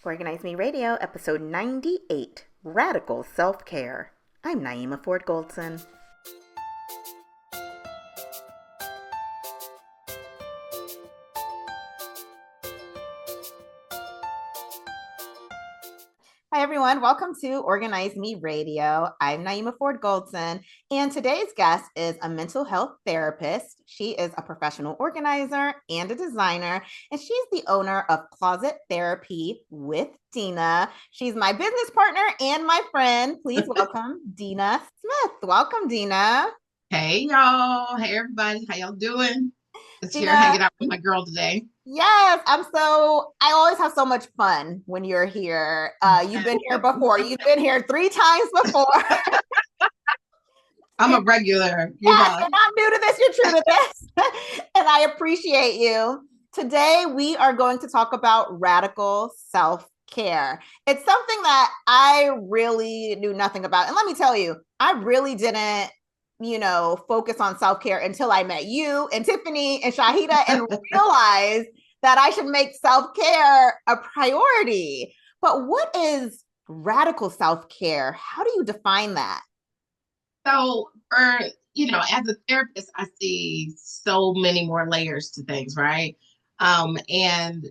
Organize Me Radio, episode 98, Radical Self-Care. I'm Naeemah Ford Goldson. Hi, everyone. Welcome to Organize Me Radio. I'm Naeemah Ford Goldson, and today's guest is a mental health therapist. She is a professional organizer and a designer, and she's the owner of Closet Therapy with Dina. She's my business partner and my friend. Please welcome Dina Smith. Welcome, Dina. Hey, y'all. Hey, everybody. How y'all doing? Just here Dina, hanging out with my girl today. yes, I always have so much fun when you're here. You've been here before. You've been here 3 times before. I'm a regular, Yes, you're not new to this, you're true to this. And I appreciate you. Today, we are going to talk about radical self-care. It's something that I really knew nothing about. And let me tell you, I really didn't, focus on self-care until I met you and Tiffany and Shahida and realized that I should make self-care a priority. But what is radical self-care? How do you define that? So, as a therapist, I see so many more layers to things, right? And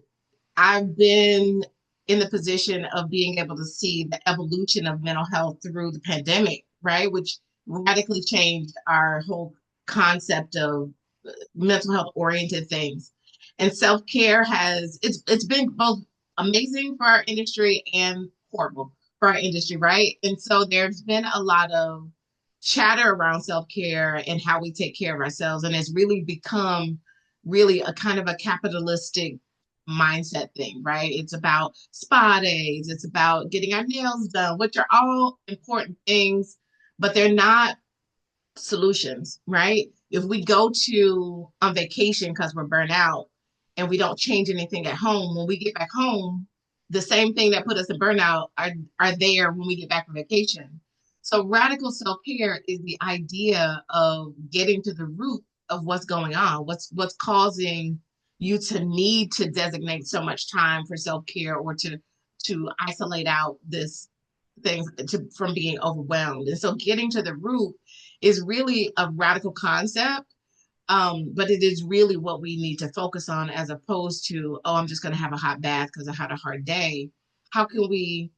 I've been in the position of being able to see the evolution of mental health through the pandemic, right? Which radically changed our whole concept of mental health oriented things. And self-care it's been both amazing for our industry and horrible for our industry, right? And so there's been a lot of chatter around self-care and how we take care of ourselves. And it's really become really a kind of a capitalistic mindset thing, right? It's about spa days, it's about getting our nails done, which are all important things, but they're not solutions, right? If we go to on vacation because we're burnt out and we don't change anything at home, when we get back home, the same thing that put us in burnout are there when we get back from vacation. So radical self-care is the idea of getting to the root of what's going on, what's causing you to need to designate so much time for self-care or to isolate out this thing from being overwhelmed. And so getting to the root is really a radical concept, but it is really what we need to focus on as opposed to, oh, I'm just going to have a hot bath because I had a hard day. How can we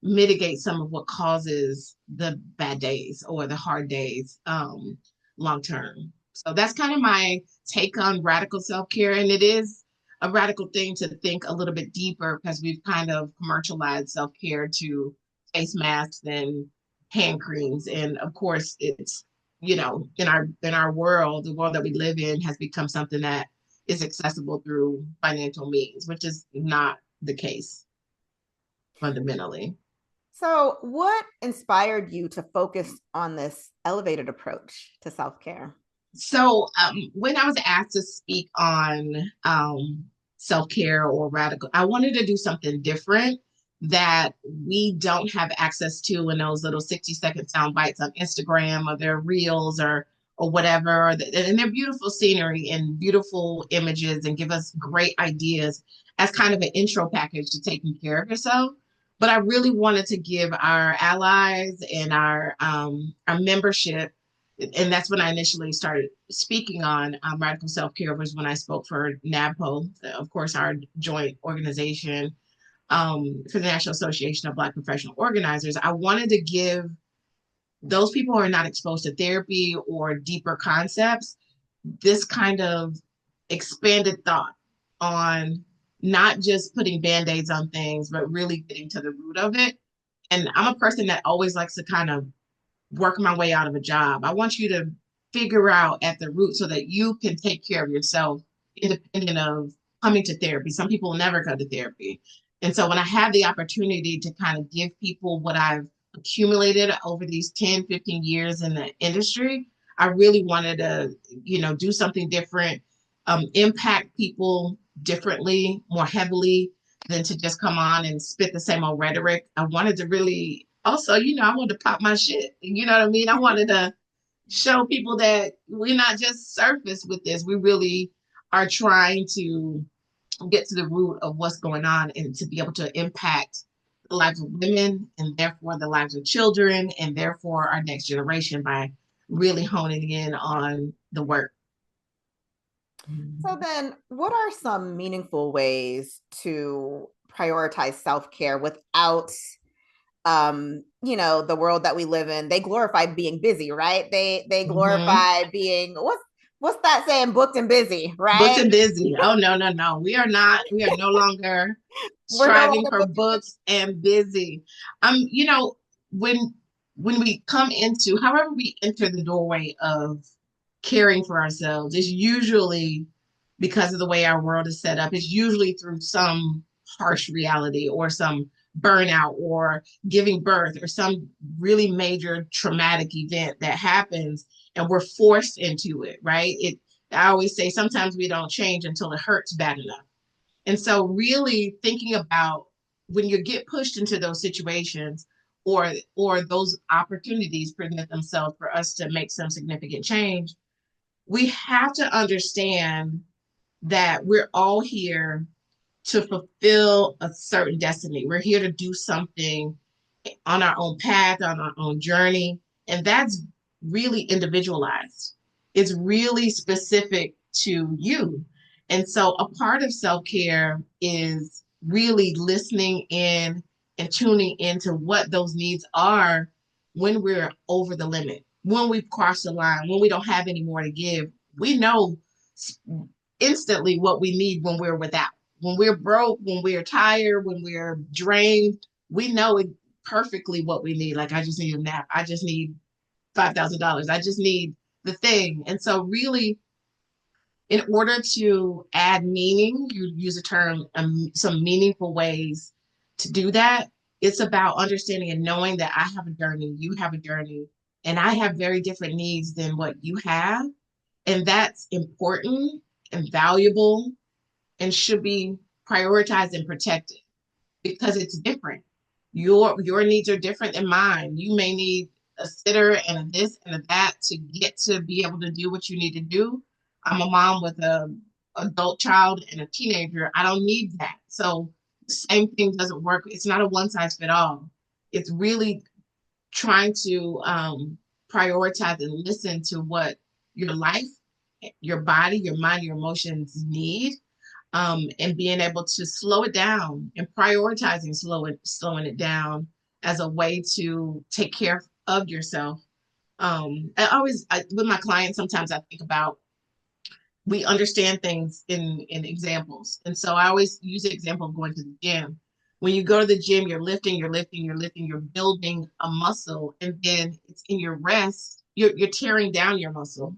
mitigate some of what causes the bad days or the hard days long term? So that's kind of my take on radical self-care. And it is a radical thing to think a little bit deeper because we've kind of commercialized self-care to face masks and hand creams. And of course, it's in our world, the world that we live in has become something that is accessible through financial means, which is not the case fundamentally. So, what inspired you to focus on this elevated approach to self-care? So when I was asked to speak on self-care or radical, I wanted to do something different that we don't have access to in those little 60-second sound bites on Instagram or their reels or whatever. And they're beautiful scenery and beautiful images and give us great ideas as kind of an intro package to taking care of yourself. But I really wanted to give our allies and our membership, and that's when I initially started speaking on radical self-care, was when I spoke for NABPO, of course, our joint organization for the National Association of Black Professional Organizers. I wanted to give those people who are not exposed to therapy or deeper concepts this kind of expanded thought on not just putting band-aids on things, but really getting to the root of it. And I'm a person that always likes to kind of work my way out of a job. I want you to figure out at the root so that you can take care of yourself independent of coming to therapy. Some people never go to therapy. And so when I have the opportunity to kind of give people what I've accumulated over these 10, 15 years in the industry, I really wanted to, do something different, impact people differently, more heavily than to just come on and spit the same old rhetoric. I wanted to really also, I wanted to pop my shit. You know what I mean? I wanted to show people that we're not just surface with this. We really are trying to get to the root of what's going on and to be able to impact the lives of women and therefore the lives of children and therefore our next generation by really honing in on the work. So then, what are some meaningful ways to prioritize self-care without the world that we live in? They glorify being busy, right? They Mm-hmm. glorify being what's that saying, booked and busy, Booked right? and busy. Oh, no, no, no. We are not. We are no longer We're no striving longer for booked and busy. books and busy. You know, when we come into, however we enter the doorway of caring for ourselves, is usually because of the way our world is set up. It's usually through some harsh reality or some burnout or giving birth or some really major traumatic event that happens and we're forced into it, right? I always say sometimes we don't change until it hurts bad enough. And so really thinking about when you get pushed into those situations or those opportunities present themselves for us to make some significant change, we have to understand that we're all here to fulfill a certain destiny. We're here to do something on our own path, on our own journey. And that's really individualized. It's really specific to you. And so a part of self care is really listening in and tuning into what those needs are when we're over the limit, when we've crossed the line, when we don't have any more to give. We know instantly what we need when we're without. When we're broke, when we're tired, when we're drained, we know it perfectly what we need. Like, I just need a nap. I just need $5,000. I just need the thing. And so, really, in order to add meaning, you use a term, some meaningful ways to do that. It's about understanding and knowing that I have a journey, you have a journey, and I have very different needs than what you have. And that's important and valuable and should be prioritized and protected because it's different. Your needs are different than mine. You may need a sitter and a this and a that to get to be able to do what you need to do. I'm a mom with a adult child and a teenager. I don't need that. So the same thing doesn't work. It's not a one size fit all. It's really trying to prioritize and listen to what your life, your body, your mind, your emotions need, and being able to slow it down and prioritizing slowing it down as a way to take care of yourself. With my clients, sometimes I think about we understand things in examples, and so I always use the example of going to the gym. When you go to the gym, you're lifting, you're lifting, you're lifting, you're building a muscle, and then it's in your rest, you're tearing down your muscle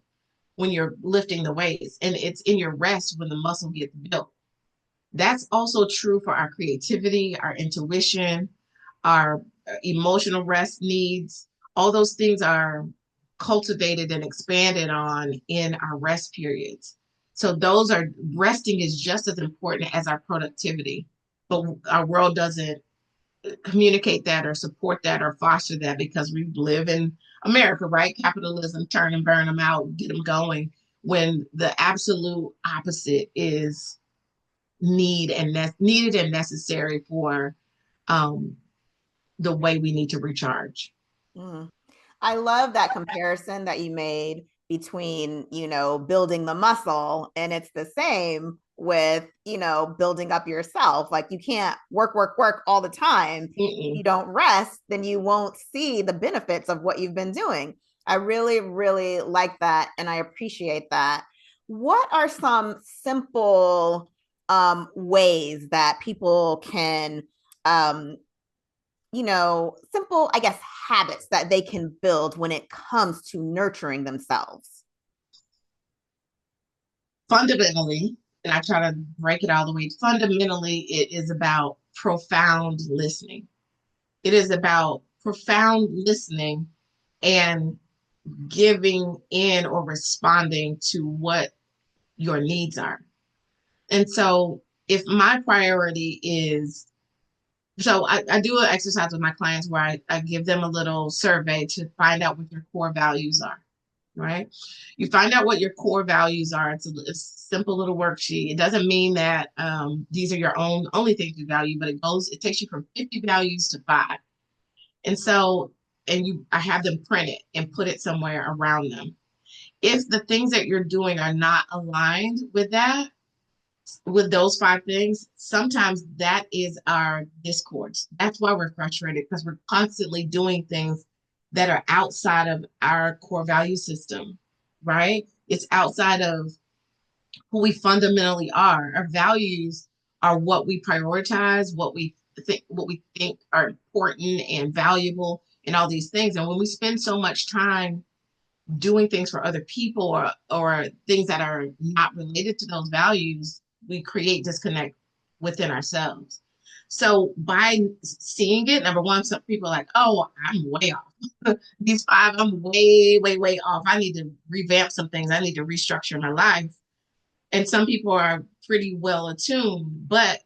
when you're lifting the weights, and it's in your rest when the muscle gets built. That's also true for our creativity, our intuition, our emotional rest needs. All those things are cultivated and expanded on in our rest periods. So those are resting is just as important as our productivity, but our world doesn't communicate that or support that or foster that because we live in America, right? Capitalism, turn and burn them out, get them going. When the absolute opposite is needed and necessary for um, the way we need to recharge. Mm. I love that comparison that you made between, building the muscle, and it's the same with, building up yourself. Like, you can't work, work, work all the time. If you Mm-mm. don't rest, then you won't see the benefits of what you've been doing. I really, really like that. And I appreciate that. What are some simple ways that people can um, simple, I guess, habits that they can build when it comes to nurturing themselves? Fundamentally, and I try to break it all the way, fundamentally, it is about profound listening. It is about profound listening and giving in or responding to what your needs are. And so, if my priority is I do an exercise with my clients where I give them a little survey to find out what their core values are. right? You find out what your core values are. It's a simple little worksheet. It doesn't mean that these are your only things you value, but it takes you from 50 values to 5. And so, I have them print it and put it somewhere around them. If the things that you're doing are not aligned with with those 5 things, sometimes that is our discords. That's why we're frustrated, because we're constantly doing things that are outside of our core value system, right? It's outside of who we fundamentally are. Our values are what we prioritize, what we think are important and valuable, and all these things. And when we spend so much time doing things for other people, or things that are not related to those values, we create disconnect within ourselves. So by seeing it, number one, some people are like, oh, I'm way off. These 5, I'm way, way, way off. I need to revamp some things. I need to restructure my life. And some people are pretty well attuned. But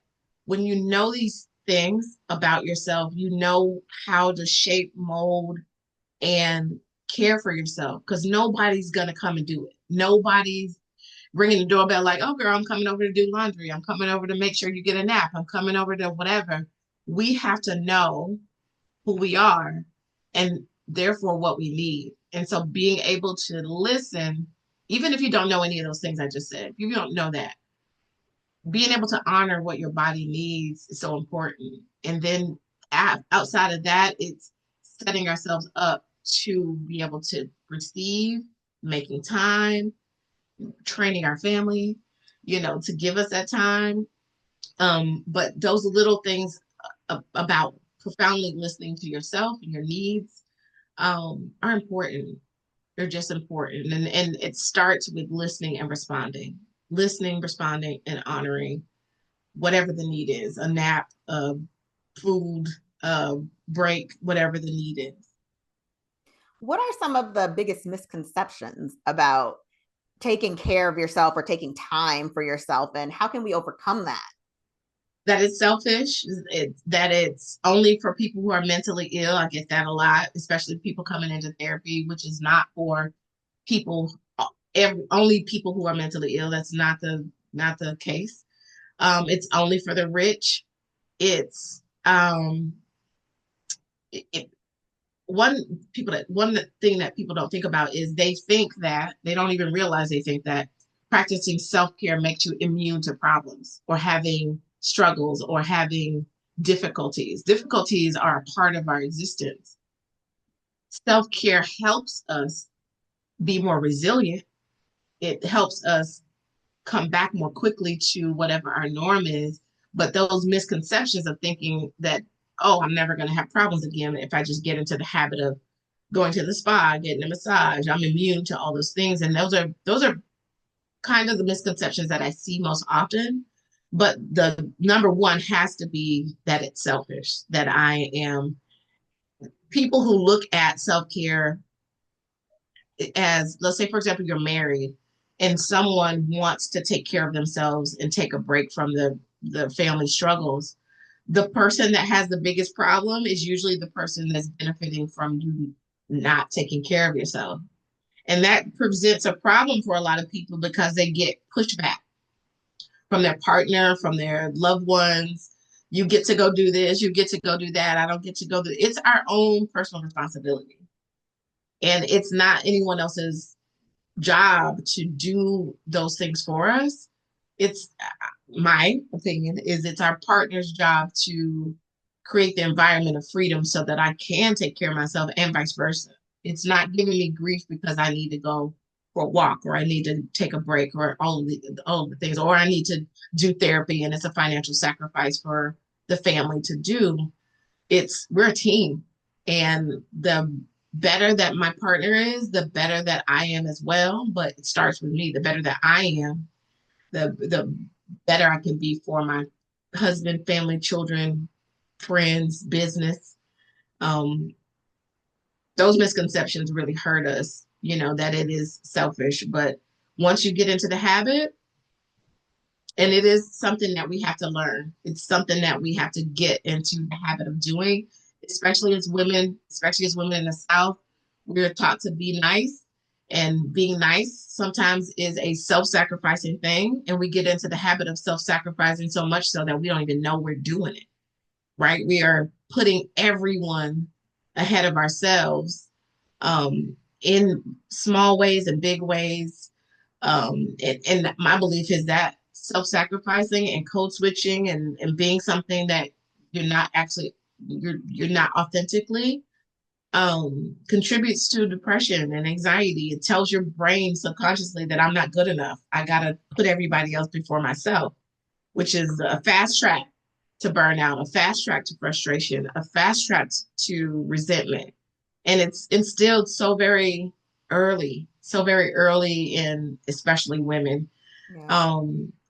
when you know these things about yourself, you know how to shape, mold, and care for yourself, because nobody's going to come and do it. Nobody's ringing the doorbell like, oh, girl, I'm coming over to do laundry. I'm coming over to make sure you get a nap. I'm coming over to whatever. We have to know who we are and therefore what we need. And so being able to listen, even if you don't know any of those things I just said, if you don't know that, being able to honor what your body needs is so important. And then outside of that, it's setting ourselves up to be able to receive, making time, training our family, to give us that time. But those little things about profoundly listening to yourself and your needs are important. They're just important. And it starts with listening, responding, and honoring whatever the need is, a nap, food, break, whatever the need is. What are some of the biggest misconceptions about taking care of yourself or taking time for yourself, and how can we overcome that? That it's selfish, that it's only for people who are mentally ill. I get that a lot, especially people coming into therapy, which is not for people, only people who are mentally ill. That's not the case. It's only for the rich. It's it, one thing that people don't think about is they don't even realize they think that practicing self-care makes you immune to problems or having struggles or having difficulties. Difficulties are a part of our existence. Self-care helps us be more resilient. It helps us come back more quickly to whatever our norm is. But those misconceptions of thinking that, oh, I'm never going to have problems again if I just get into the habit of going to the spa, getting a massage, I'm immune to all those things. And those are kind of the misconceptions that I see most often. But the number one has to be that it's selfish, that I am people who look at self-care as, let's say, for example, you're married and someone wants to take care of themselves and take a break from the family struggles. The person that has the biggest problem is usually the person that's benefiting from you not taking care of yourself. And that presents a problem for a lot of people because they get pushback from their partner, from their loved ones. You get to go do this, you get to go do that. I don't get to go do it's our own personal responsibility. And it's not anyone else's job to do those things for us. It's my opinion is it's our partner's job to create the environment of freedom so that I can take care of myself and vice versa. It's not giving me grief because I need to go for a walk or I need to take a break or all of the things, or I need to do therapy and it's a financial sacrifice for the family to do. We're a team, and the better that my partner is, the better that I am as well. But it starts with me. The better that I am, the better I can be for my husband, family, children, friends, business. Those misconceptions really hurt us, that it is selfish. But once you get into the habit, and it is something that we have to learn, it's something that we have to get into the habit of doing, especially as women in the South. We're taught to be nice And being nice sometimes is a self-sacrificing thing. And we get into the habit of self-sacrificing so much so that we don't even know we're doing it, right? We are putting everyone ahead of ourselves, in small ways and big ways. And my belief is that self-sacrificing and code switching and being something that you're not actually, you're not authentically, contributes to depression and anxiety. It tells your brain subconsciously that I'm not good enough. I got to put everybody else before myself, which is a fast track to burnout, a fast track to frustration, a fast track to resentment. And it's instilled so very early in especially women. Yeah.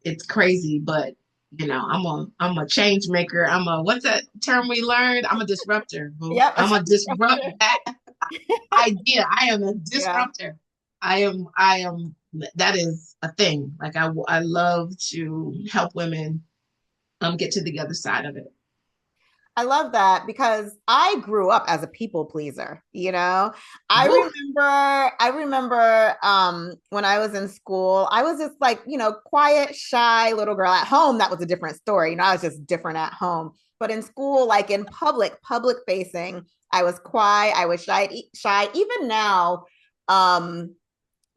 It's crazy, but I'm a change maker. What's that term we learned? I'm a disruptor. Boo. Yep. I'm a disrupt that idea. I am a Yeah. disruptor. I am that is a thing. Like I love to help women get to the other side of it. I love that because I grew up as a people pleaser, you know. Woo. I remember when I was in school, I was just like, quiet, shy little girl. At home, that was a different story. I was just different at home. But in school, like in public facing, I was quiet, I was shy. Even now, um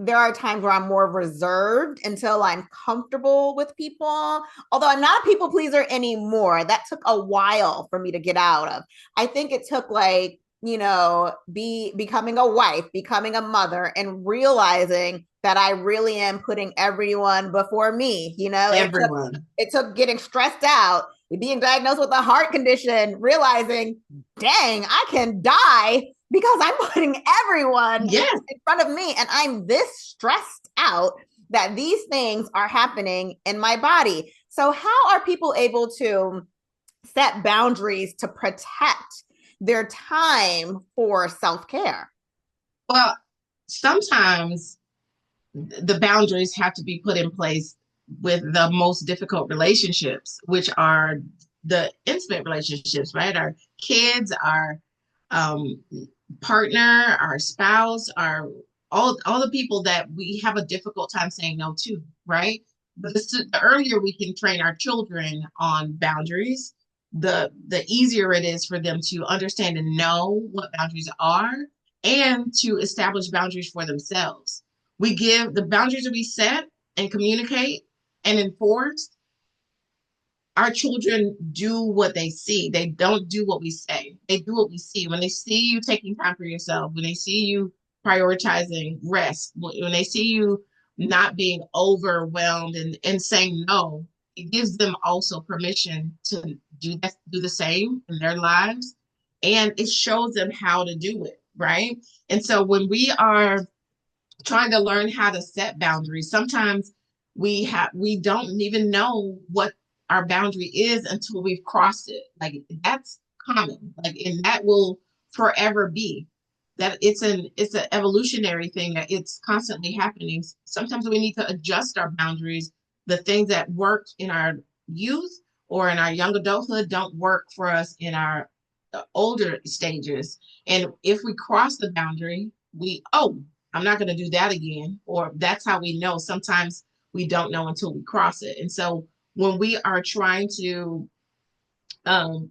there are times where I'm more reserved until I'm comfortable with people. Although I'm not a people pleaser anymore. That took a while for me to get out of. I think it took like, becoming a wife, becoming a mother, and realizing that I really am putting everyone before me. Everyone. It took getting stressed out, being diagnosed with a heart condition, realizing, dang, I can die because I'm putting everyone Yes. in front of me and I'm this stressed out that these things are happening in my body. So how are people able to set boundaries to protect their time for self-care? Well, sometimes the boundaries have to be put in place with the most difficult relationships, which are the intimate relationships, right? Our kids, our um, partner, our spouse, our all the people that we have a difficult time saying no to, right? But the earlier we can train our children on boundaries, the easier it is for them to understand and know what boundaries are and to establish boundaries for themselves. We give the boundaries that we set and communicate and enforce. Our children do what they see. They don't do what we say. They do what we see. When they see you taking time for yourself, when they see you prioritizing rest, when they see you not being overwhelmed and saying no, it gives them also permission to do the same in their lives. And it shows them how to do it, right? And so when we are trying to learn how to set boundaries, sometimes we don't even know what our boundary is until we've crossed it. Like that's common. Like and that will forever be. That it's an evolutionary thing that it's constantly happening. Sometimes we need to adjust our boundaries. The things that worked in our youth or in our young adulthood don't work for us in our older stages. And if we cross the boundary, I'm not going to do that again. Or that's how we know. Sometimes we don't know until we cross it. And so when we are trying to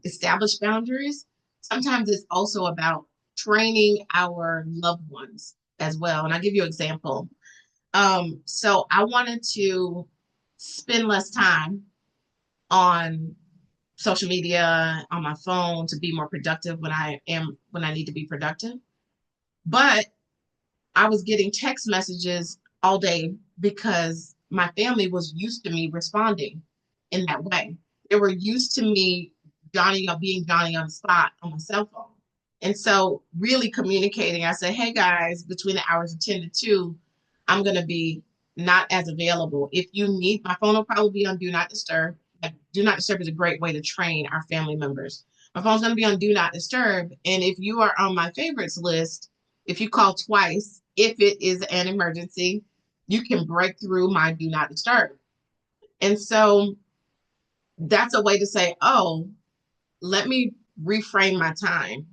establish boundaries, sometimes it's also about training our loved ones as well. And I'll give you an example. So I wanted to spend less time on social media, on my phone to be more productive when I need to be productive. But I was getting text messages all day because my family was used to me responding in that way. They were used to me being Johnny on the spot on my cell phone. And so really communicating, I said, hey guys, between the hours of 10 to 2, I'm going to be not as available. If you need, my phone will probably be on Do Not Disturb. Like, Do Not Disturb is a great way to train our family members. My phone's going to be on Do Not Disturb. And if you are on my favorites list, if you call twice, if it is an emergency, you can break through my Do Not Disturb. And so that's a way to say, oh, let me reframe my time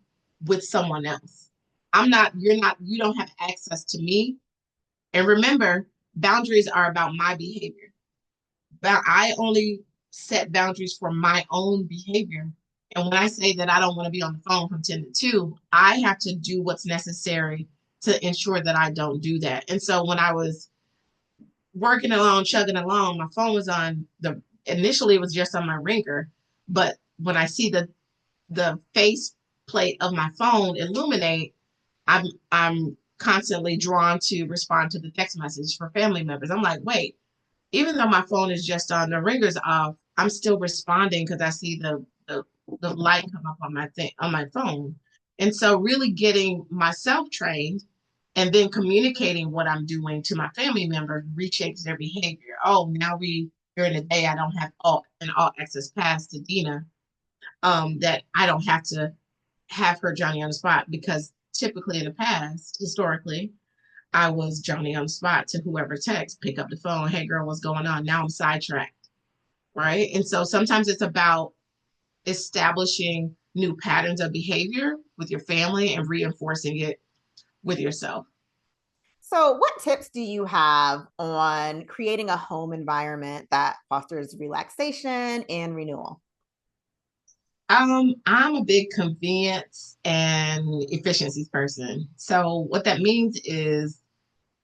with someone else. You don't have access to me. And remember, boundaries are about my behavior. But I only set boundaries for my own behavior. And when I say that I don't want to be on the phone from 10 to 2, I have to do what's necessary to ensure that I don't do that. And so when I was working along, chugging along, my phone was on initially it was just on my ringer, but when I see the face plate of my phone illuminate, I'm constantly drawn to respond to the text message for family members. I'm like, wait, even though my phone is just on, the ringer's off, I'm still responding because I see the light come up on my phone. And so really getting myself trained and then communicating what I'm doing to my family members reshapes their behavior. Oh, now during the day I don't have an all access pass to Dina, that I don't have to have her Johnny on the spot, because typically in the past, historically, I was Johnny on the spot to whoever texts, pick up the phone, hey girl, what's going on? Now I'm sidetracked, right? And so sometimes it's about establishing new patterns of behavior with your family and reinforcing it with yourself. So, what tips do you have on creating a home environment that fosters relaxation and renewal? I'm a big convenience and efficiencies person. So what that means is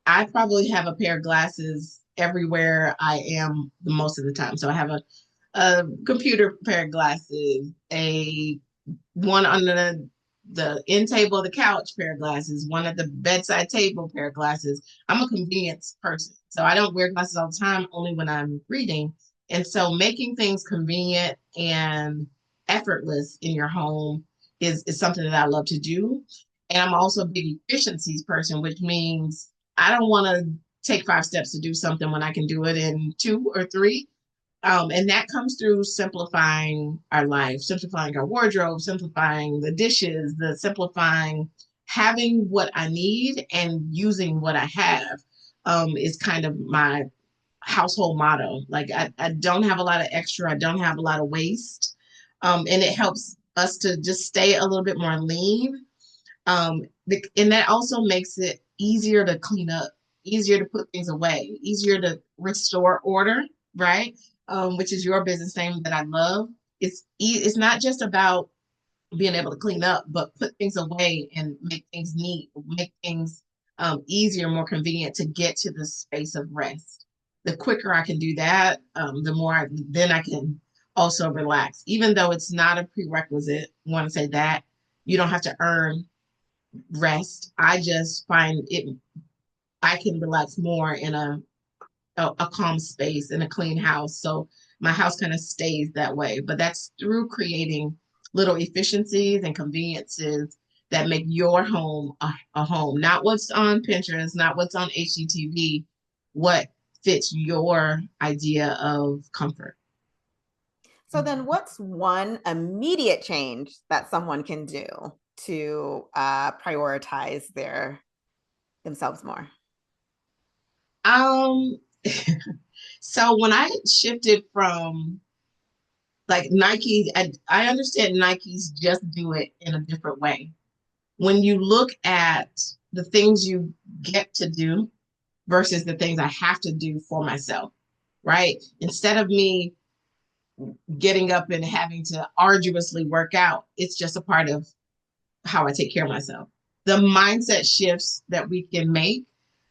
I probably have a pair of glasses everywhere I am the most of the time. So I have a computer pair of glasses, a one under the end table of the couch pair of glasses, one at the bedside table pair of glasses. I'm a convenience person. So I don't wear glasses all the time, only when I'm reading. And so making things convenient and effortless in your home is something that I love to do. And I'm also a big efficiencies person, which means I don't want to take 5 steps to do something when I can do it in 2 or 3. And that comes through simplifying our life, simplifying our wardrobe, simplifying the dishes, the simplifying having what I need and using what I have, is kind of my household motto. Like I don't have a lot of extra, I don't have a lot of waste. And it helps us to just stay a little bit more lean. And that also makes it easier to clean up, easier to put things away, easier to restore order, right? Which is your business name that I love. It's not just about being able to clean up, but put things away and make things neat, make things easier, more convenient to get to the space of rest. The quicker I can do that, the more then I can also relax. Even though it's not a prerequisite, I want to say that you don't have to earn rest. I just find it, I can relax more in a calm space in a clean house. So my house kind of stays that way. But that's through creating little efficiencies and conveniences that make your home a home, not what's on Pinterest, not what's on HGTV, what fits your idea of comfort. So, then what's one immediate change that someone can do to prioritize themselves more? Um, so when I shifted from like Nike, I understand Nike's just do it in a different way. When you look at the things you get to do versus the things I have to do for myself, right? Instead of me getting up and having to arduously work out, it's just a part of how I take care of myself. The mindset shifts that we can make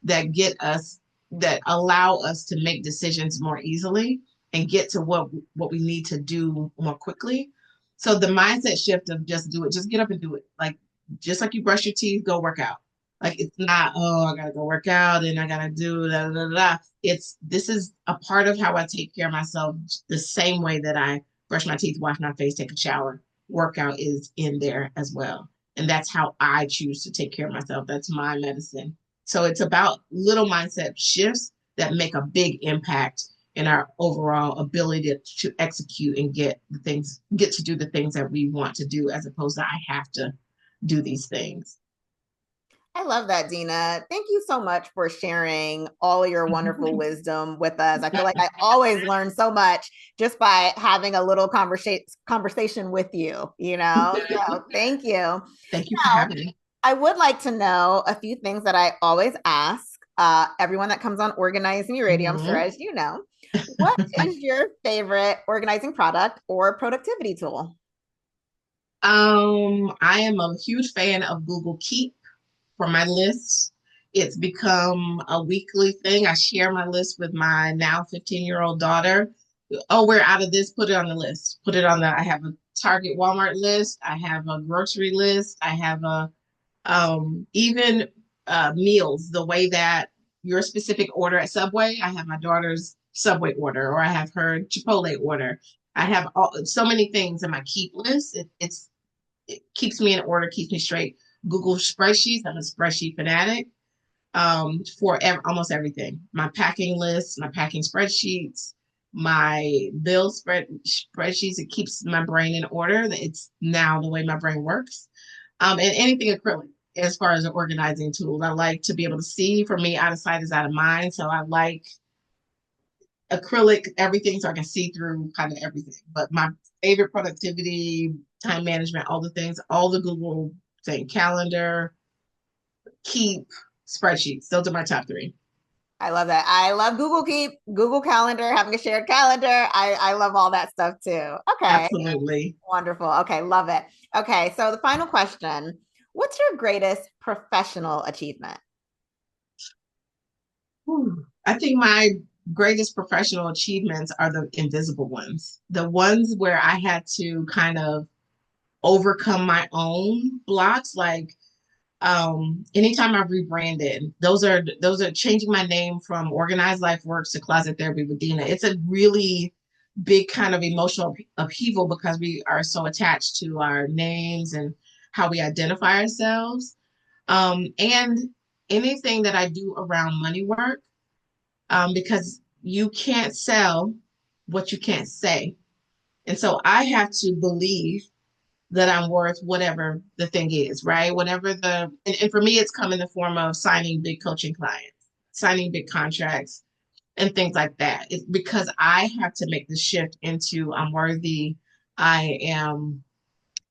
that get us, that allow us to make decisions more easily and get to what we need to do more quickly. So the mindset shift of just do it, just get up and do it. Like just like you brush your teeth, go work out. Like it's not, oh, I gotta go work out and I gotta do da da da. It's this is a part of how I take care of myself, the same way that I brush my teeth, wash my face, take a shower. Workout is in there as well. And that's how I choose to take care of myself. That's my medicine. So it's about little mindset shifts that make a big impact in our overall ability to execute and get to do the things that we want to do, as opposed to I have to do these things. I love that, Dina. Thank you so much for sharing all your wonderful wisdom with us. I feel like I always learn so much just by having a little conversation with you, you know? So thank you. Thank you for Now, having me. I would like to know a few things that I always ask. Everyone that comes on Organize Me Radio, I'm sure, Mhm. as you know, what is your favorite organizing product or productivity tool? I am a huge fan of Google Keep for my lists. It's become a weekly thing. I share my list with my now 15-year-old daughter. Oh, we're out of this. Put it on the list. Put it on the. I have a Target Walmart list. I have a grocery list. I have a even meals, the way that your specific order at Subway, I have my daughter's Subway order, or I have her Chipotle order. I have so many things in my keep list. It keeps me in order, keeps me straight. Google spreadsheets, I'm a spreadsheet fanatic for almost everything. My packing list, my packing spreadsheets, my spreadsheets. It keeps my brain in order. It's now the way my brain works. And anything acrylic as far as an organizing tool. I like to be able to see. For me, out of sight is out of mind. So I like acrylic everything so I can see through kind of everything. But my favorite productivity, time management, all the things, all the Google thing, calendar, keep, spreadsheets. Those are my top three. I love that. I love Google Keep, Google Calendar, having a shared calendar. I love all that stuff too. Okay, Absolutely. wonderful. Okay, love it. Okay, so the final question. What's your greatest professional achievement? Whew. I think my greatest professional achievements are the invisible ones, the ones where I had to kind of overcome my own blocks. Like anytime I rebranded, those are changing my name from Organized Life Works to Closet Therapy with Dina. It's a really big kind of emotional upheaval because we are so attached to our names and how we identify ourselves. And anything that I do around money work, because you can't sell what you can't say. And so I have to believe that I'm worth whatever the thing is, right? And for me, it's come in the form of signing big coaching clients, signing big contracts, and things like that. It's because I have to make the shift into I'm worthy, I am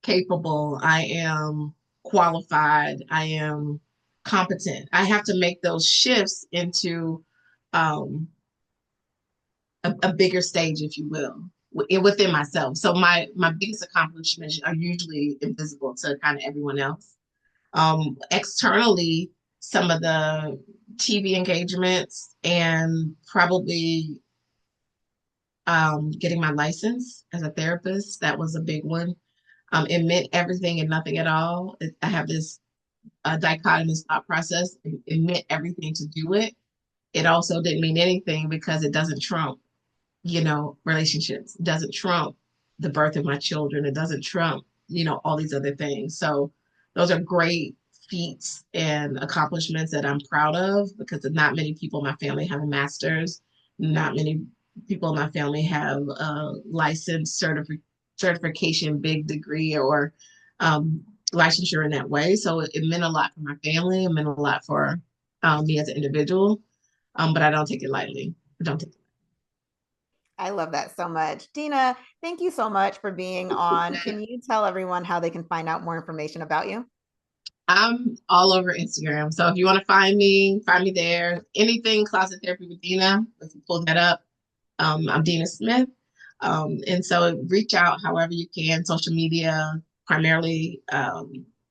capable, I am qualified, I am competent. I have to make those shifts into um, a bigger stage, if you will, within myself. So my biggest accomplishments are usually invisible to kind of everyone else. Externally, some of the TV engagements and probably getting my license as a therapist, that was a big one. It meant everything and nothing at all. I have this dichotomous thought process. It meant everything to do it. It also didn't mean anything because it doesn't trump relationships. It doesn't trump the birth of my children. It doesn't trump, all these other things. So those are great feats and accomplishments that I'm proud of because not many people in my family have a master's. Not many people in my family have a license certification, big degree, or licensure in that way. So it meant a lot for my family. It meant a lot for me as an individual. But I don't take it lightly. I don't take I love that so much. Dina, thank you so much for being on. it. Can you tell everyone how they can find out more information about you? I'm all over Instagram. So if you want to find me there. Anything Closet Therapy with Dina, if you pull that up, I'm Dina Smith. And so reach out however you can, social media, primarily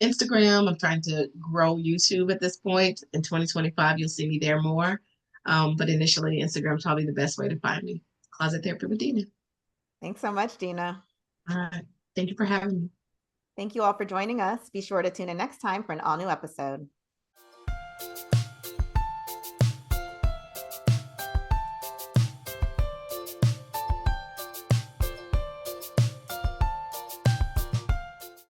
Instagram. I'm trying to grow YouTube at this point. In 2025, you'll see me there more. But initially, Instagram is probably the best way to find me. Closet Therapy with Dina. Thanks so much, Dina. All right. Thank you for having me. Thank you all for joining us. Be sure to tune in next time for an all new episode.